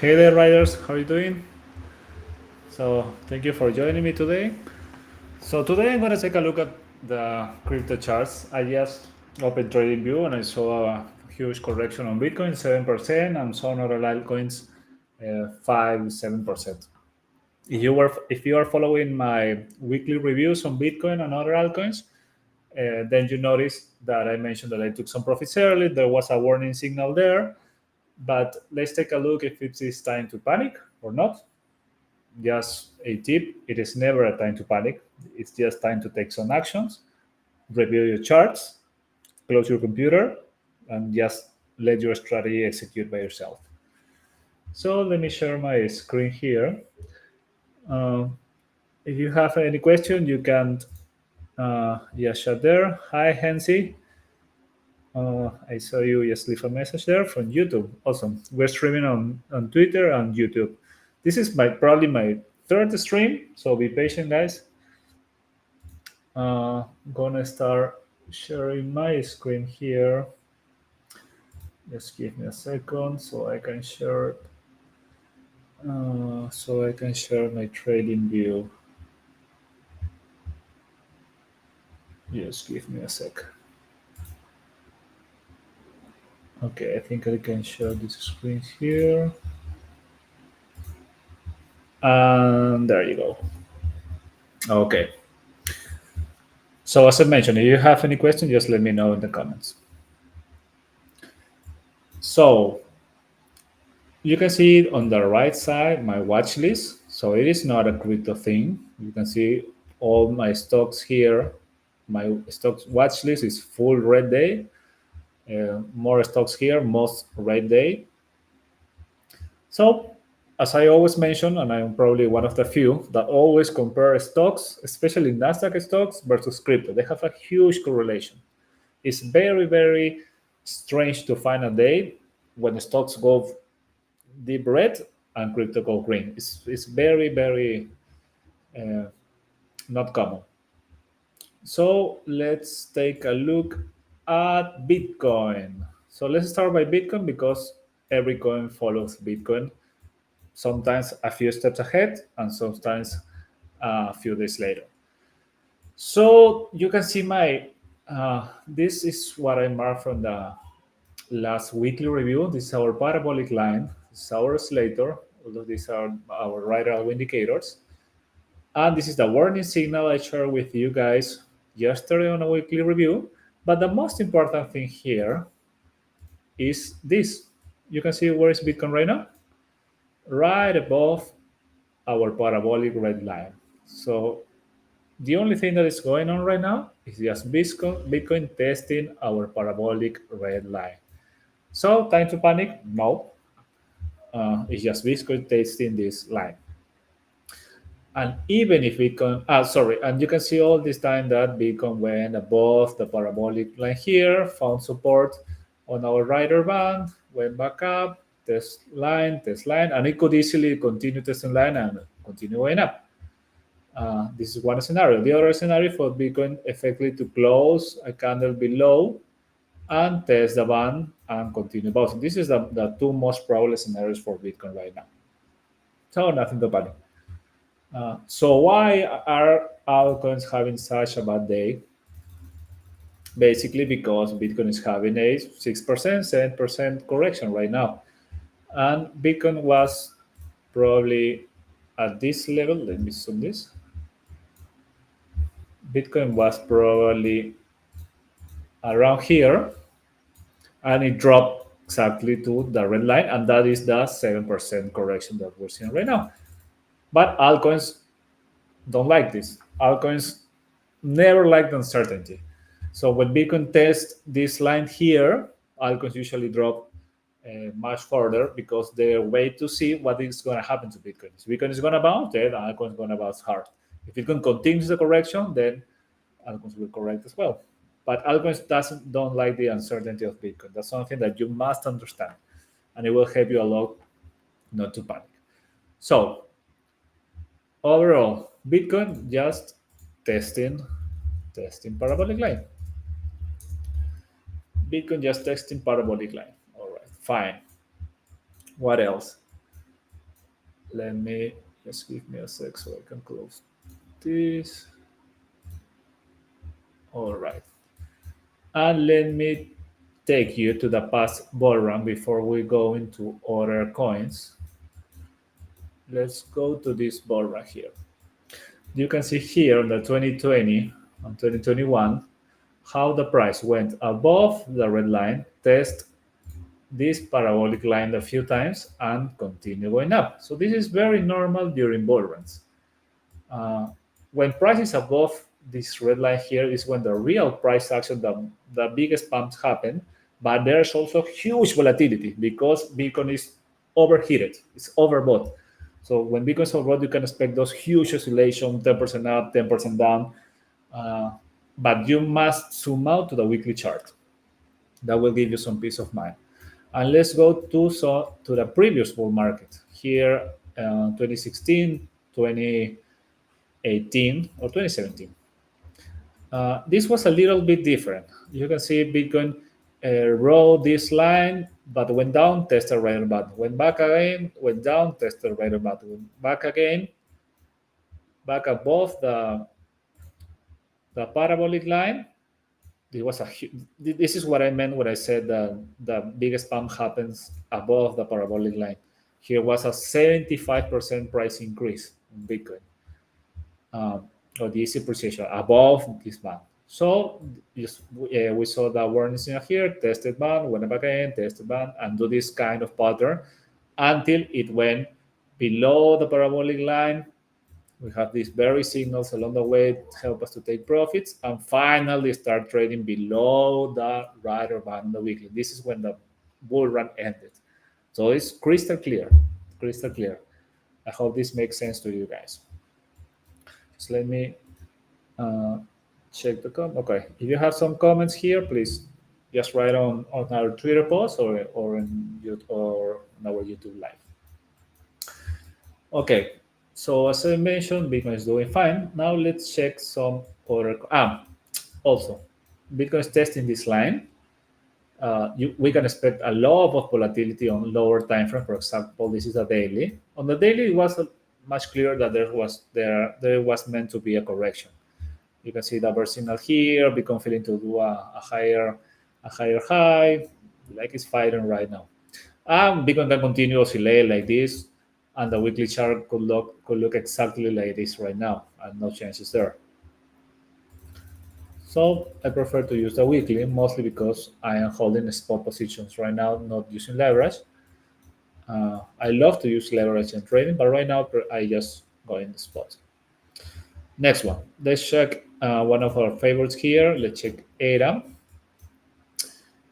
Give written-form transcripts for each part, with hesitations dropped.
Hey there, riders. How are you doing? So, thank you for joining me today. So, today I'm going to take a look at the crypto charts. I just opened TradingView and I saw a huge correction on Bitcoin, 7%, and some other altcoins, 5, 7%. If you are following my weekly reviews on Bitcoin and other altcoins, then you notice that I mentioned that I took some profits early. There was a warning signal there, but let's take a look if it is time to panic or not. Just a tip, it is never a time to panic. It's just time to take some actions, review your charts, close your computer, and just let your strategy execute by yourself. So let me share my screen here. Uh, if you have any question, you can just share there. Hi, Hansi. I saw you just leave a message there from YouTube. Awesome. We're streaming on Twitter and YouTube. This is probably my third stream, so be patient, guys. Gonna start sharing my screen here. Just give me a second so I can share. So I can share my trading view. Just give me a sec. Okay, I think I can share this screen here. And there you go. Okay. So as I mentioned, if you have any questions, just let me know in the comments. So you can see on the right side my watch list. So it is not a crypto thing. You can see all my stocks here. My stocks watch list is full red day. More stocks here, most red day. So as I always mention, and I'm probably one of the few that always compare stocks, especially Nasdaq stocks versus crypto. They have a huge correlation. It's very, very strange to find a day when the stocks go deep red and crypto go green. It's very, very uh, not common. So let's take a look at Bitcoin. So let's start by Bitcoin because every coin follows Bitcoin, sometimes a few steps ahead and sometimes a few days later. So you can see this is what I marked from the last weekly review. This is our parabolic line. This is our oscillator, although these are our right arrow indicators. And this is the warning signal I shared with you guys yesterday on a weekly review. But the most important thing here is this. You can see where is Bitcoin right now? Right above our parabolic red line. So the only thing that is going on right now is just Bitcoin testing our parabolic red line. So time to panic? No. It's just Bitcoin testing this line. And even if Bitcoin, and you can see all this time that Bitcoin went above the parabolic line here, found support on our rider band, went back up, test line, and it could easily continue testing line and continue going up. This is one scenario. The other scenario for Bitcoin effectively to close a candle below and test the band and continue bouncing. This is the two most probable scenarios for Bitcoin right now. So nothing to panic. So why are altcoins having such a bad day? Basically because Bitcoin is having a 6%, 7% correction right now. And Bitcoin was probably at this level. Let me zoom this. Bitcoin was probably around here and it dropped exactly to the red line, and that is the 7% correction that we're seeing right now. But altcoins don't like this. Altcoins never like the uncertainty. So when Bitcoin tests this line here, altcoins usually drop much further because they wait to see what is going to happen to Bitcoin. If Bitcoin is going to bounce, then altcoins is going to bounce hard. If Bitcoin continues the correction, then altcoins will correct as well. But altcoins don't like the uncertainty of Bitcoin. That's something that you must understand, and it will help you a lot not to panic. So overall, Bitcoin just testing parabolic line. Bitcoin just testing parabolic line. All right, fine. What else? Let me, just give me a sec so I can close this. All right. And let me take you to the past bull run before we go into other coins. Let's go to this bull run here. You can see here on the 2020 and 2021 how the price went above the red line, test this parabolic line a few times, and continue going up. So this is very normal during bull runs. When price is above this red line here is when the real price action, the biggest pumps happen, but there's also huge volatility because Bitcoin is overheated, it's overbought. So when Bitcoin is overbought, you can expect those huge oscillations, 10% up, 10% down. But you must zoom out to the weekly chart. That will give you some peace of mind. And let's go to the previous bull market here, 2016, 2018, or 2017. This was a little bit different. You can see Bitcoin rode this line, but went down, tested right on bottom. Went back again, went down, tested right on bottom. Went back again, back above the parabolic line. This is what I meant when I said that the biggest pump happens above the parabolic line. Here was a 75% price increase in Bitcoin, or the easy appreciation above this band. So we saw the warning signal here, tested band, went up again, tested band, and do this kind of pattern until it went below the parabolic line. We have these very signals along the way to help us to take profits, and finally start trading below the rider band on the weekly. This is when the bull run ended. So it's crystal clear, crystal clear. I hope this makes sense to you guys. So let me check the comment. Okay, if you have some comments here, please just write on our Twitter post or on our YouTube live. Okay. So as I mentioned, Bitcoin is doing fine. Now let's check some other. Also, Bitcoin is testing this line. We can expect a lot of volatility on lower time frame. For example, this is a daily. On the daily, it was much clearer that there was meant to be a correction. You can see the upper signal here. Bitcoin feeling to do a higher high, like it's fighting right now. Bitcoin can continue to oscillate like this, and the weekly chart could look exactly like this right now, and no changes there. So I prefer to use the weekly, mostly because I am holding spot positions right now, not using leverage. I love to use leverage in trading, but right now I just go in the spot. Next one, let's check one of our favorites here. Let's check ADA.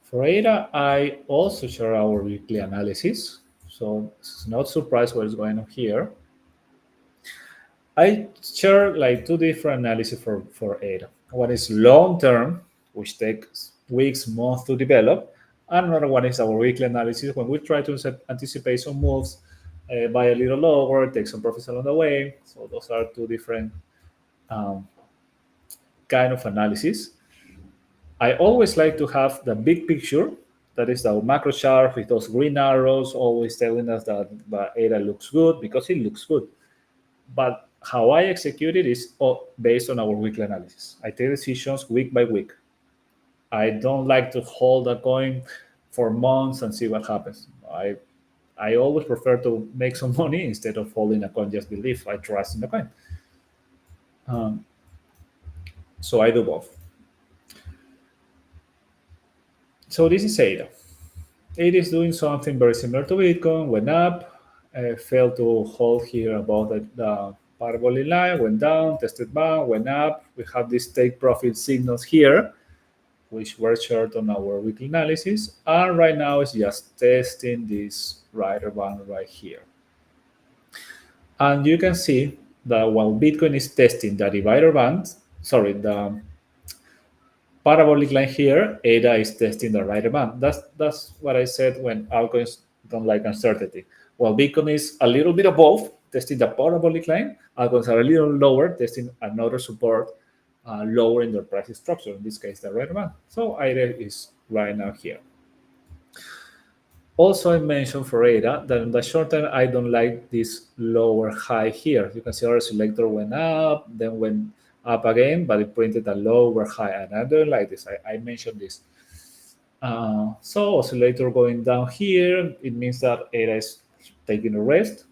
For ADA, I also share our weekly analysis. So it's not surprised what is going on here. I share like two different analyses for ADA. One is long term, which takes weeks, months to develop. And another one is our weekly analysis when we try to anticipate some moves, buy a little lower, take some profits along the way. So those are two different kind of analysis. I always like to have the big picture, that is the macro chart with those green arrows, always telling us that the ADA looks good because it looks good. But how I execute it is based on our weekly analysis. I take decisions week by week. I don't like to hold a coin for months and see what happens. I always prefer to make some money instead of holding a coin just believe I trust in the coin. So I do both. So this is ADA. ADA is doing something very similar to Bitcoin. Went up, failed to hold here above the parabolic line, went down, tested back, went up. We have these take profit signals here, which were shared on our weekly analysis. And right now it's just testing this rider band right here. And you can see that while Bitcoin is testing the divider band, the parabolic line here, ADA is testing the rider band. That's what I said when altcoins don't like uncertainty. While Bitcoin is a little bit above, testing the parabolic line, altcoins are a little lower, testing another support lower in their price structure, in this case the rider band. So ADA is right now here. Also, I mentioned for ADA that in the short term, I don't like this lower high here. You can see our selector went up, then went up again, but it printed a lower high, and I don't like this. I mentioned this. So oscillator going down here, it means that ADA is taking a rest,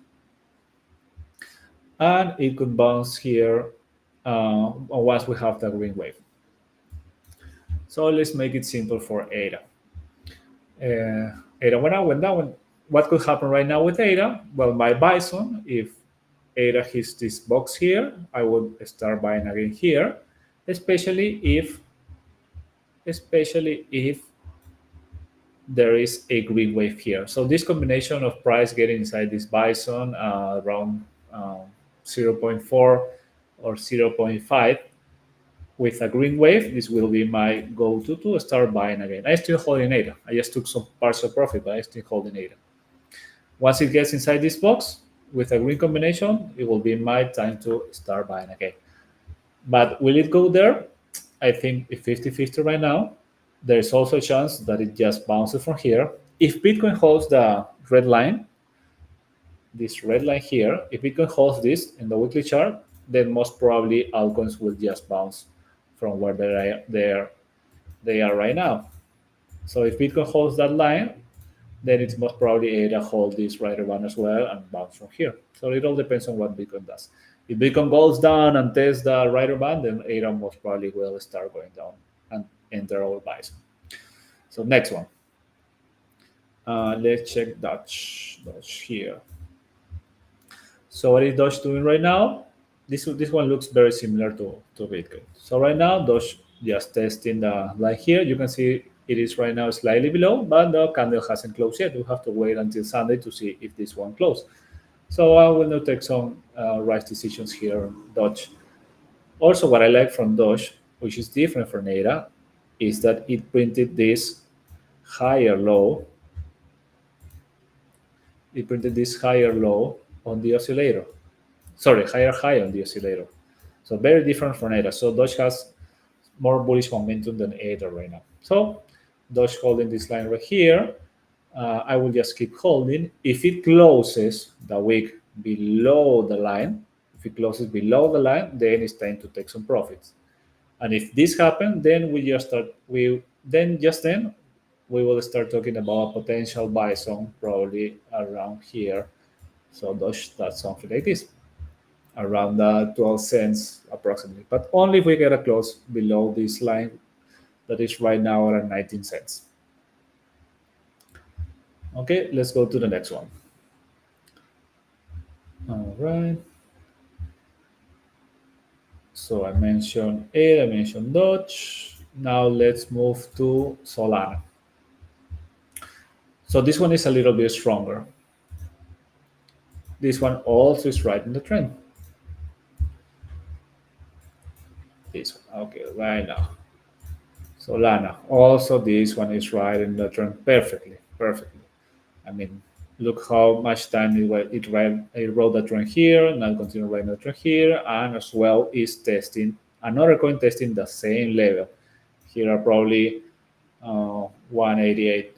and it could bounce here once we have the green wave. So let's make it simple for ADA. ADA went down. What could happen right now with ADA? Well, my Bison, if ADA hits this box here, I would start buying again here, especially if there is a green wave here. So this combination of price getting inside this Bison around 0.4 or 0.5 with a green wave, this will be my go-to to start buying again. I still holding ADA. I just took some partial profit, but I still holding ADA. Once it gets inside this box with a green combination, it will be my time to start buying again. But will it go there? I think it's 50-50 right now. There's also a chance that it just bounces from here. If Bitcoin holds the red line, this red line here, if Bitcoin holds this in the weekly chart, then most probably altcoins will just bounce from where they are right now. So if Bitcoin holds that line, then it's most probably ADA hold this right around as well and bounce from here. So it all depends on what Bitcoin does. If Bitcoin goes down and tests the right band, then ADA most probably will start going down and enter our buys. So next one. Let's check Doge here. So what is Doge doing right now? This one looks very similar to Bitcoin. So right now, Doge just testing the line here. You can see it is right now slightly below, but the candle hasn't closed yet. We have to wait until Sunday to see if this one closed. So I will now take some right decisions here on Doge. Also, what I like from Doge, which is different from ADA, is that it printed this higher low. It printed this higher low on the oscillator. Sorry, higher high on the oscillator. So very different from ADA. So Doge has more bullish momentum than ADA right now. So Doge holding this line right here. I will just keep holding. If it closes the wick below the line, then it's time to take some profits. And if this happens, then we will start talking about a potential buy zone probably around here. So that's something like this, around 12 cents approximately, but only if we get a close below this line that is right now at 19 cents. Okay, let's go to the next one. All right. So I mentioned ADA, I mentioned Doge. Now let's move to Solana. So this one is a little bit stronger. This one also is right in the trend. This one, okay, right now. Solana, also this one is right in the trend perfectly. I mean, look how much time it rode the trend here, now continue riding the trend here, and as well is testing another coin testing the same level. Here are probably 188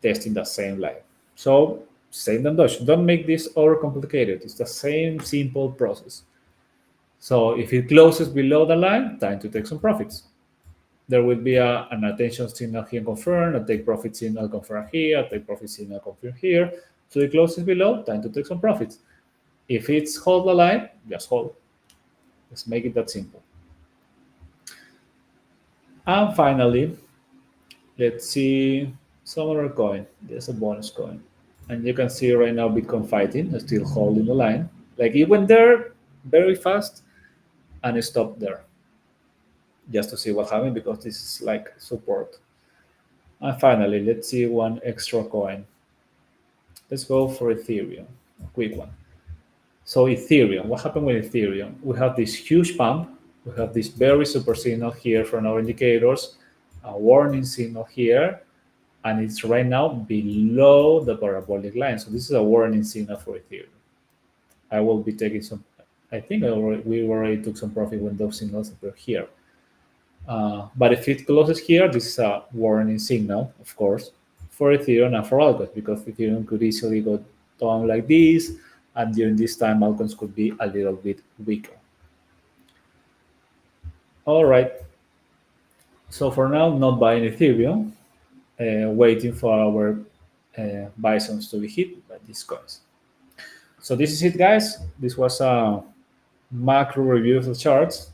testing the same line. So same than Doge. Don't make this overcomplicated. It's the same simple process. So if it closes below the line, time to take some profits. There will be an attention signal here confirm, a take profit signal confirm here, a take profit signal confirm here. So it closes below, time to take some profits. If it's hold the line, just hold. Let's make it that simple. And finally, let's see some other coin. There's a bonus coin. And you can see right now Bitcoin fighting, still holding the line. Like it went there very fast and it stopped there, just to see what happened, because this is like support. And finally, let's see one extra coin. Let's go for Ethereum, a quick one. So Ethereum, what happened with Ethereum? We have this huge pump. We have this very super signal here from our indicators, a warning signal here, and it's right now below the parabolic line. So this is a warning signal for Ethereum. I will be taking some, I think we already took some profit when those signals appear here. But if it closes here, this is a warning signal, of course, for Ethereum and for altcoins, because Ethereum could easily go down like this, and during this time altcoins could be a little bit weaker. All right. So for now, not buying Ethereum, waiting for our bisons to be hit by these coins. So this is it, guys. This was a macro review of the charts.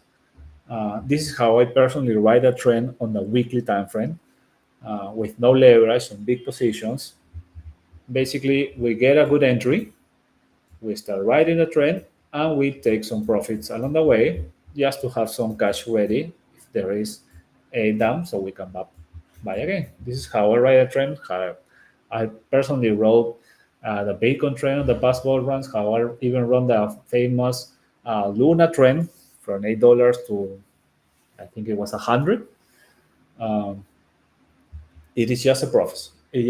This is how I personally ride a trend on the weekly time frame with no leverage on big positions. Basically, we get a good entry, we start riding the trend, and we take some profits along the way just to have some cash ready if there is a dump, so we can buy again. This is how I ride a trend. How I personally rode the Bitcoin trend on the past bull runs. How I even run the famous Luna trend from $8 to, I think it was 100. Um, it is just a process. It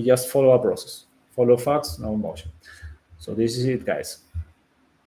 just follow a process. Follow facts, no emotion. So this is it, guys.